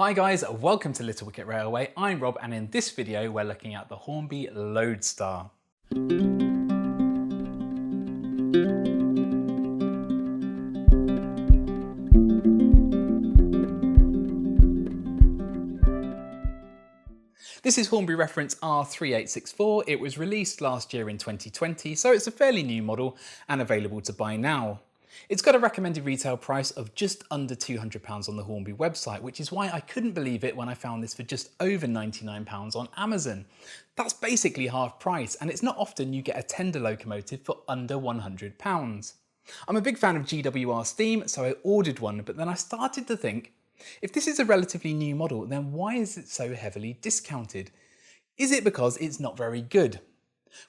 Hi guys, welcome to Little Wicket Railway. I'm Rob and in this video we're looking at the Hornby Lode Star. This is Hornby reference R3864. It was released last year in 2020, so it's a fairly new model and available to buy now. It's got a recommended retail price of just under £200 on the Hornby website, which is why I couldn't believe it when I found this for just over £99 on Amazon. That's basically half price, and it's not often you get a tender locomotive for under £100. I'm a big fan of GWR steam, so I ordered one, but then I started to think, if this is a relatively new model, then why is it so heavily discounted? Is it because it's not very good?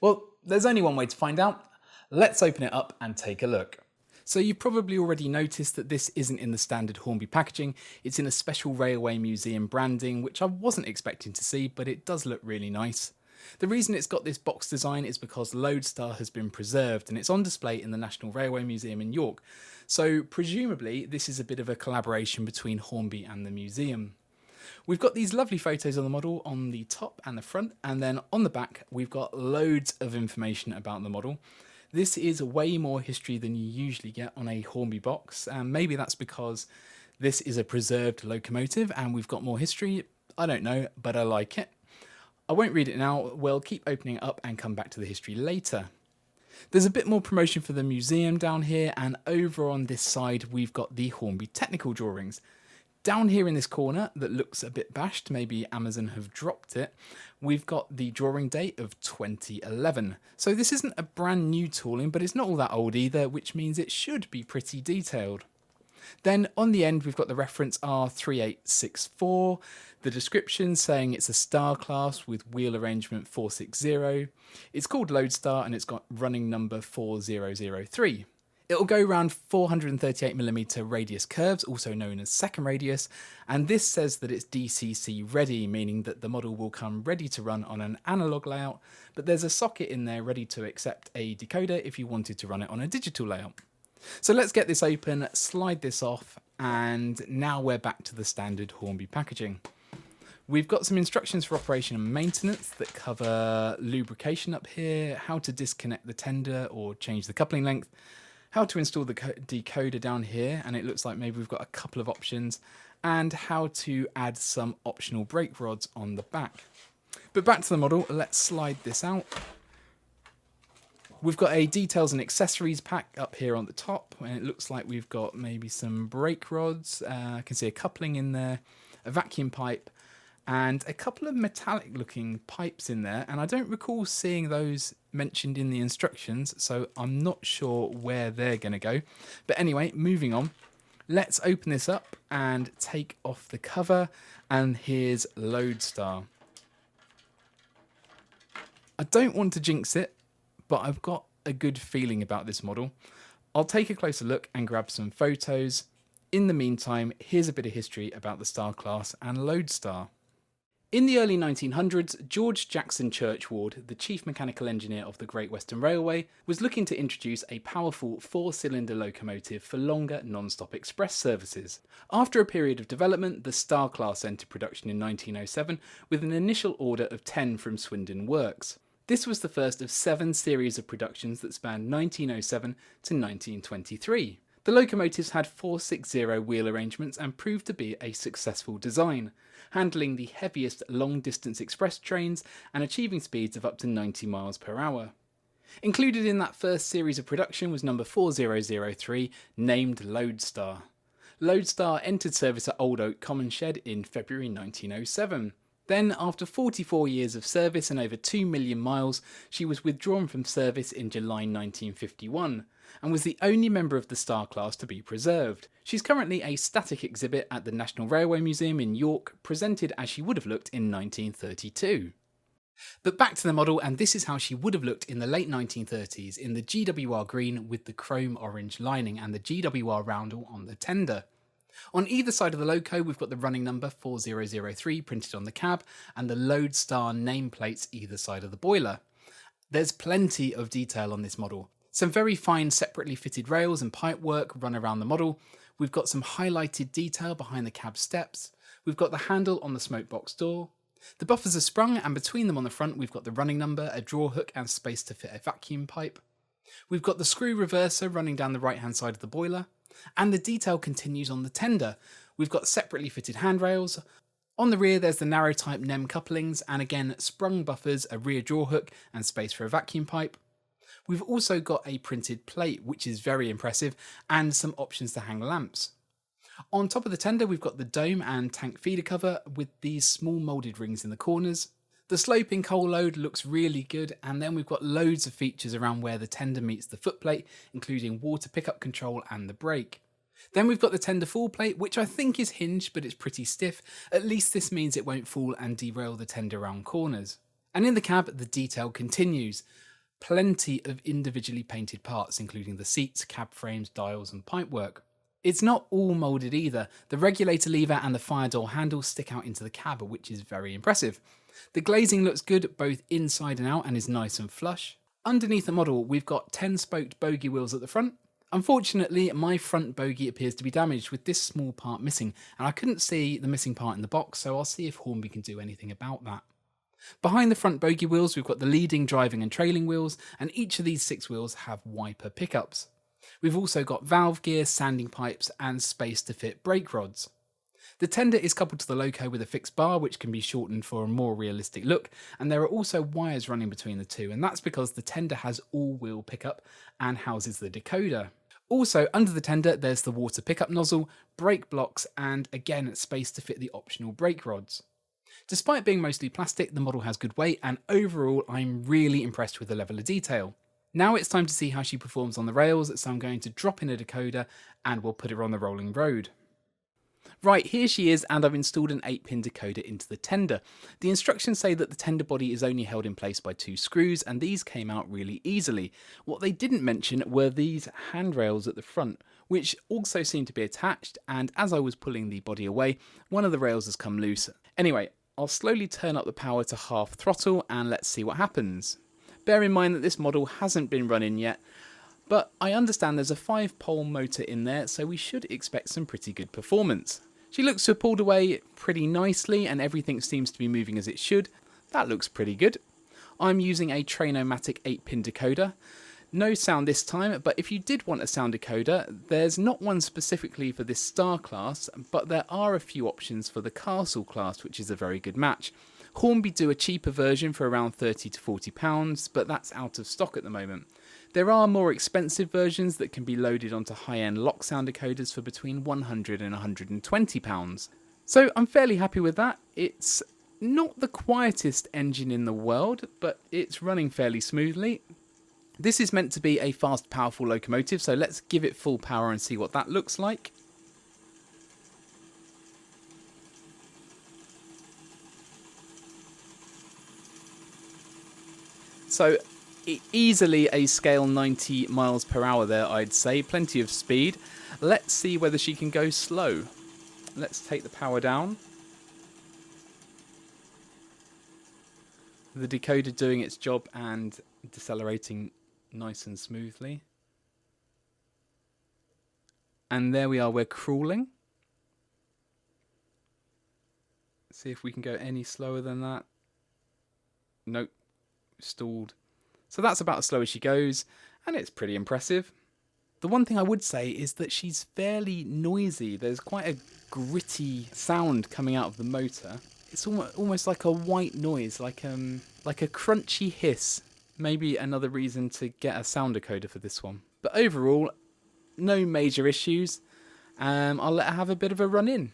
Well, there's only one way to find out. Let's open it up and take a look. So you've probably already noticed that this isn't in the standard Hornby packaging, it's in a special Railway Museum branding, which I wasn't expecting to see, but it does look really nice. The reason it's got this box design is because Lode Star has been preserved and it's on display in the National Railway Museum in York, so presumably this is a bit of a collaboration between Hornby and the museum. We've got these lovely photos on the model on the top and the front, and then on the back we've got loads of information about the model. This is way more history than you usually get on a Hornby box, and maybe that's because this is a preserved locomotive and we've got more history. I don't know, but I like it. I won't read it now, we'll keep opening it up and come back to the history later. There's a bit more promotion for the museum down here, and over on this side we've got the Hornby technical drawings. Down here in this corner that looks a bit bashed, maybe Amazon have dropped it, we've got the drawing date of 2011. So this isn't a brand new tooling, but it's not all that old either, which means it should be pretty detailed. Then on the end we've got the reference R3864, the description saying it's a star class with wheel arrangement 460. It's called Lode Star and it's got running number 4003. It'll go around 438mm radius curves, also known as second radius, and this says that it's DCC ready, meaning that the model will come ready to run on an analog layout, but there's a socket in there ready to accept a decoder if you wanted to run it on a digital layout. So let's get this open, slide this off, and now we're back to the standard Hornby packaging. We've got some instructions for operation and maintenance that cover lubrication up here, how to disconnect the tender or change the coupling length, how to install the decoder down here, and it looks like maybe we've got a couple of options, and how to add some optional brake rods on the back. But back to the model, let's slide this out. We've got a details and accessories pack up here on the top, and it looks like we've got maybe some brake rods, I can see a coupling in there, a vacuum pipe, and a couple of metallic looking pipes in there, and I don't recall seeing those mentioned in the instructions, so I'm not sure where they're going to go. But anyway, moving on, let's open this up and take off the cover, and here's Lode Star. I don't want to jinx it, but I've got a good feeling about this model. I'll take a closer look and grab some photos. In the meantime, here's a bit of history about the Star class and Lode Star. In the early 1900s, George Jackson Churchward, the chief mechanical engineer of the Great Western Railway, was looking to introduce a powerful four-cylinder locomotive for longer non-stop express services. After a period of development, the Star class entered production in 1907 with an initial order of 10 from Swindon Works. This was the first of 7 series of productions that spanned 1907 to 1923. The locomotives had 460 wheel arrangements and proved to be a successful design, handling the heaviest long-distance express trains and achieving speeds of up to 90 miles per hour. Included in that first series of production was number 4003, named Lode Star. Lode Star entered service at Old Oak Common Shed in February 1907. Then, after 44 years of service and over 2 million miles, she was withdrawn from service in July 1951, and was the only member of the Star class to be preserved. She's currently a static exhibit at the National Railway Museum in York, presented as she would have looked in 1932. But back to the model, and this is how she would have looked in the late 1930s in the GWR green with the chrome orange lining and the GWR roundel on the tender. On either side of the loco we've got the running number 4003 printed on the cab and the Lode Star nameplates either side of the boiler. There's plenty of detail on this model. Some very fine separately fitted rails and pipework run around the model. We've got some highlighted detail behind the cab steps. We've got the handle on the smoke box door. The buffers are sprung, and between them on the front we've got the running number, a draw hook and space to fit a vacuum pipe. We've got the screw reverser running down the right hand side of the boiler, and the detail continues on the tender. We've got separately fitted handrails. On the rear there's the narrow type NEM couplings, and again sprung buffers, a rear draw hook and space for a vacuum pipe. We've also got a printed plate, which is very impressive, and some options to hang lamps. On top of the tender we've got the dome and tank feeder cover with these small moulded rings in the corners. The sloping coal load looks really good, and then we've got loads of features around where the tender meets the footplate, including water pickup control and the brake. Then we've got the tender fall plate, which I think is hinged, but it's pretty stiff. At least this means it won't fall and derail the tender around corners. And in the cab, the detail continues. Plenty of individually painted parts, including the seats, cab frames, dials and pipework. It's not all moulded either. The regulator lever and the fire door handle stick out into the cab, which is very impressive. The glazing looks good both inside and out and is nice and flush. Underneath the model, we've got 10-spoked bogie wheels at the front. Unfortunately, my front bogie appears to be damaged with this small part missing, and I couldn't see the missing part in the box, so I'll see if Hornby can do anything about that. Behind the front bogie wheels, we've got the leading, driving and trailing wheels, and each of these 6 wheels have wiper pickups. We've also got valve gear, sanding pipes and space to fit brake rods. The tender is coupled to the loco with a fixed bar, which can be shortened for a more realistic look, and there are also wires running between the two, and that's because the tender has all-wheel pickup and houses the decoder. Also, under the tender, there's the water pickup nozzle, brake blocks, and again, space to fit the optional brake rods. Despite being mostly plastic, the model has good weight, and overall, I'm really impressed with the level of detail. Now it's time to see how she performs on the rails, so I'm going to drop in a decoder and we'll put her on the rolling road. Right, here she is, and I've installed an 8-pin decoder into the tender. The instructions say that the tender body is only held in place by 2 screws, and these came out really easily. What they didn't mention were these handrails at the front, which also seem to be attached, and as I was pulling the body away, one of the rails has come loose. Anyway, I'll slowly turn up the power to half throttle and let's see what happens. Bear in mind that this model hasn't been running yet, but I understand there's a 5-pole motor in there, so we should expect some pretty good performance. She looks to have pulled away pretty nicely and everything seems to be moving as it should. That looks pretty good. I'm using a Trainomatic 8-pin decoder. No sound this time, but if you did want a sound decoder, there's not one specifically for this Star class, but there are a few options for the Castle class, which is a very good match. Hornby do a cheaper version for around £30 to £40, but that's out of stock at the moment. There are more expensive versions that can be loaded onto high-end lock sound decoders for between £100 and £120. So I'm fairly happy with that. It's not the quietest engine in the world, but it's running fairly smoothly. This is meant to be a fast, powerful locomotive, so let's give it full power and see what that looks like. So easily a scale 90 miles per hour there, I'd say. Plenty of speed. Let's see whether she can go slow. Let's take the power down. The decoder doing its job and decelerating nice and smoothly. And there we are, we're crawling. See if we can go any slower than that. Nope. Stalled. So that's about as slow as she goes, and it's pretty impressive. The one thing I would say is that she's fairly noisy. There's quite a gritty sound coming out of the motor. It's almost like a white noise, like a crunchy hiss. Maybe another reason to get a sound decoder for this one. But overall, no major issues. I'll let her have a bit of a run in.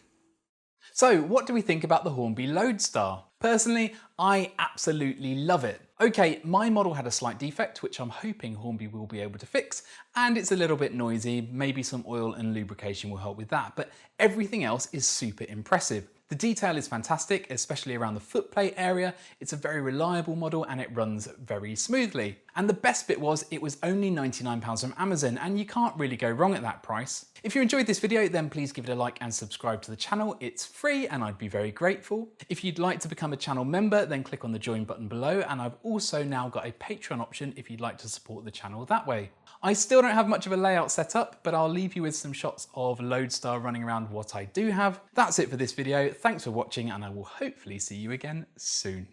So what do we think about the Hornby Lode Star? Personally, I absolutely love it. Okay, my model had a slight defect, which I'm hoping Hornby will be able to fix, and it's a little bit noisy. Maybe some oil and lubrication will help with that, but everything else is super impressive. The detail is fantastic, especially around the footplate area. It's a very reliable model and it runs very smoothly. And the best bit was it was only £99 from Amazon, and you can't really go wrong at that price. If you enjoyed this video, then please give it a like and subscribe to the channel. It's free and I'd be very grateful. If you'd like to become a channel member, then click on the join button below, and I've also now got a Patreon option if you'd like to support the channel that way. I still don't have much of a layout set up, but I'll leave you with some shots of Lode Star running around what I do have. That's it for this video. Thanks for watching, and I will hopefully see you again soon.